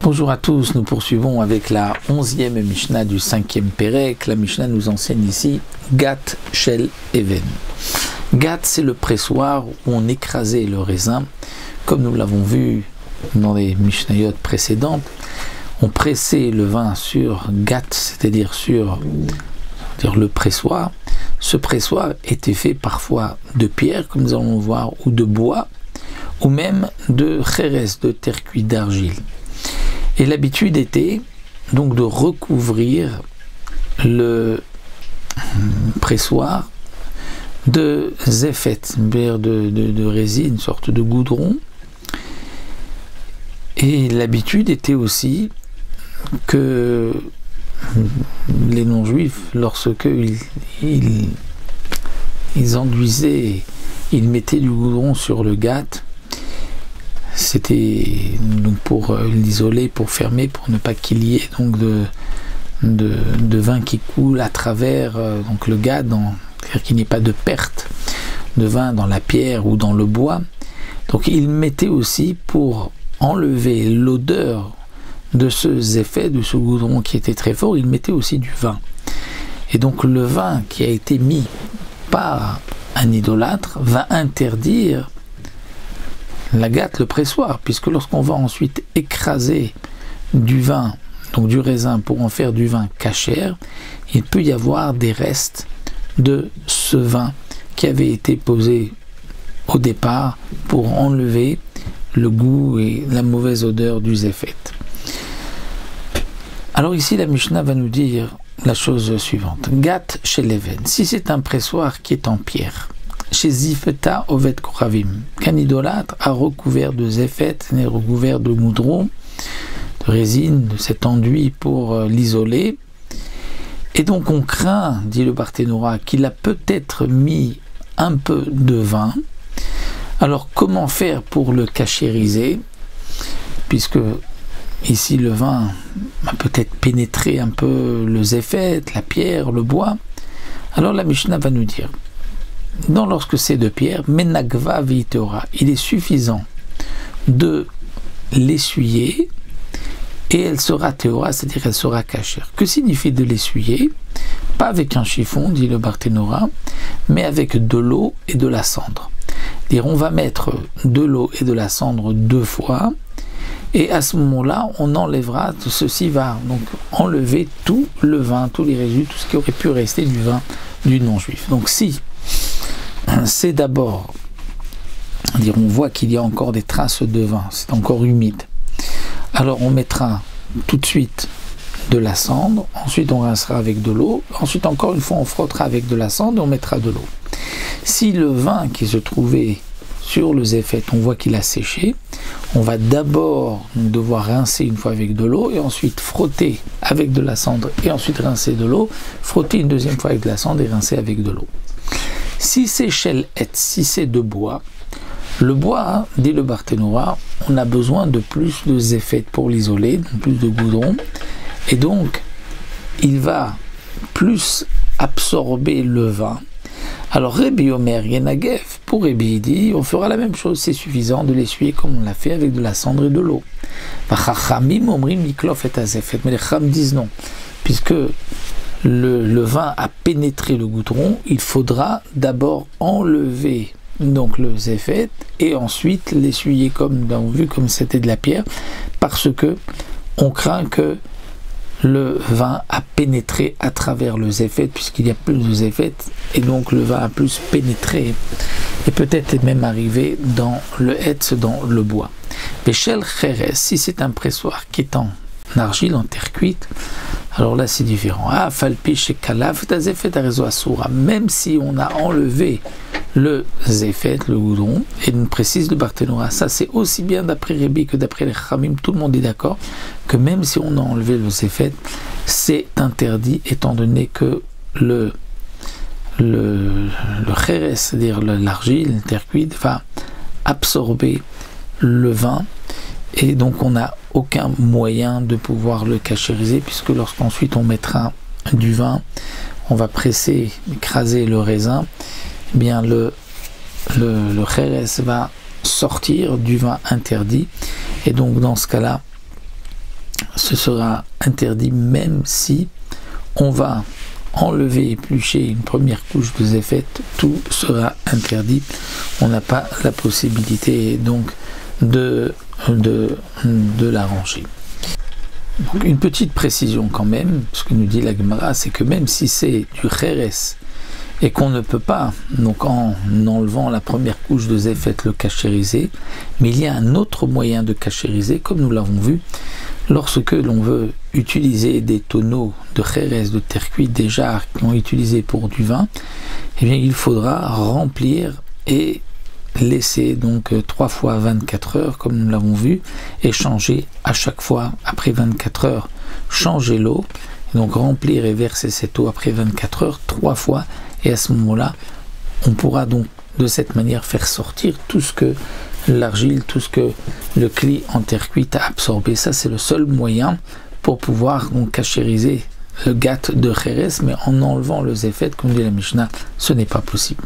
Bonjour à tous, nous poursuivons avec la 11e Mishnah du 5e Pérec. La Mishnah nous enseigne ici Gat Shel Even. Gat, c'est le pressoir où on écrasait le raisin. Comme nous l'avons vu dans les Mishnayot précédentes, on pressait le vin sur Gat, c'est-à-dire sur le pressoir. Ce pressoir était fait parfois de pierre, comme nous allons voir, ou de bois, ou même de chérès, de terre cuite, d'argile. Et l'habitude était donc de recouvrir le pressoir de zéphet, de résine, une sorte de goudron. Et l'habitude était aussi que les non-juifs, lorsque ils enduisaient, ils mettaient du goudron sur le gat, c'était donc pour l'isoler, pour fermer, pour ne pas qu'il y ait donc de vin qui coule à travers donc le gat, c'est-à-dire qu'il n'y ait pas de perte de vin dans la pierre ou dans le bois. Donc ils mettaient aussi, pour enlever l'odeur de ce effet, de ce goudron qui était très fort, ils mettaient aussi du vin. Et donc le vin qui a été mis par un idolâtre va interdire la gâte, le pressoir, puisque lorsqu'on va ensuite écraser du vin, donc du raisin, pour en faire du vin cachère, il peut y avoir des restes de ce vin qui avait été posé au départ pour enlever le goût et la mauvaise odeur du zéphet. Alors ici la Mishnah va nous dire la chose suivante. Gat Shel Even, si c'est un pressoir qui est en pierre, chez Zifeta Ovet Koravim, qu'un idolâtre a recouvert de zéphet, recouvert de goudron, de résine, de cet enduit pour l'isoler, et donc on craint, dit le Barthénora, qu'il a peut-être mis un peu de vin. Alors comment faire pour le cachériser, puisque ici le vin a peut-être pénétré un peu le zéphet, la pierre, le bois. Alors la Mishnah va nous dire, lorsque c'est de pierre, menagva viteora, il est suffisant de l'essuyer et elle sera théora, c'est-à-dire elle sera cachère. Que signifie de l'essuyer? Pas avec un chiffon, dit le Barthénora, mais avec de l'eau et de la cendre. C'est-à-dire on va mettre de l'eau et de la cendre 2 fois, et à ce moment-là, on enlèvera, ceci va donc enlever tout le vin, tous les résidus, tout ce qui aurait pu rester du vin du non-juif. Donc si c'est d'abord, on voit qu'il y a encore des traces de vin, c'est encore humide, alors on mettra tout de suite de la cendre, ensuite on rincera avec de l'eau, ensuite encore une fois on frottera avec de la cendre et on mettra de l'eau. Si le vin qui se trouvait sur le zéphet, on voit qu'il a séché, on va d'abord devoir rincer une fois avec de l'eau et ensuite frotter avec de la cendre et ensuite rincer de l'eau, frotter une deuxième fois avec de la cendre et rincer avec de l'eau. Si c'est shel et, si c'est de bois, le bois, dit le Barthénora, on a besoin de plus de zéphet pour l'isoler, de plus de goudron, et donc il va plus absorber le vin. Alors Rabbi Omer Yenagef, pour Rabbi dit, on fera la même chose, c'est suffisant de l'essuyer comme on l'a fait avec de la cendre et de l'eau. Mais les Chacham disent non, puisque le vin a pénétré le goudron, il faudra d'abord enlever donc le zéphet et ensuite l'essuyer comme nous avons vu, comme c'était de la pierre, parce que on craint que le vin a pénétré à travers le zéphet, puisqu'il y a plus de zéphet, et donc le vin a plus pénétré, et peut-être même arrivé dans le hetz, dans le bois. Béchel Cheres, si c'est un pressoir qui est en argile, en terre cuite, alors là c'est différent. Ah, falpi chez Kalav, ta zéphet a réseau assoura, même si on a enlevé le zéphet, le goudron, et nous précise le Barthénora, ça c'est aussi bien d'après Rabbi que d'après les Chachamim, tout le monde est d'accord que même si on a enlevé le zéphet, c'est interdit étant donné que le chérès, c'est-à-dire l'argile, la terre cuite, va absorber le vin et donc on n'a aucun moyen de pouvoir le cachériser, puisque lorsqu'ensuite on mettra du vin, on va presser, écraser le raisin, eh bien le chérès va sortir du vin interdit, et donc dans ce cas-là ce sera interdit même si on va enlever, éplucher une première couche de zéfet, tout sera interdit. On n'a pas la possibilité donc de l'arranger. Donc une petite précision quand même, ce que nous dit la Gemara, c'est que même si c'est du kheres et qu'on ne peut pas, donc en enlevant la première couche de zéfet, le cachériser, mais il y a un autre moyen de cachériser, comme nous l'avons vu, lorsque l'on veut utiliser des tonneaux de kheres, de terre cuite, des jarres qui ont utilisé pour du vin, eh bien il faudra remplir et laisser donc 3 fois 24 heures, comme nous l'avons vu, et changer à chaque fois, après 24 heures, changer l'eau, donc remplir et verser cette eau après 24 heures, 3 fois, et à ce moment-là, on pourra donc de cette manière faire sortir tout ce que l'argile, tout ce que le cli en terre cuite a absorbé. Ça, c'est le seul moyen pour pouvoir donc cachériser le gâte de kheres, mais en enlevant le zéfet, comme dit la Mishnah, ce n'est pas possible.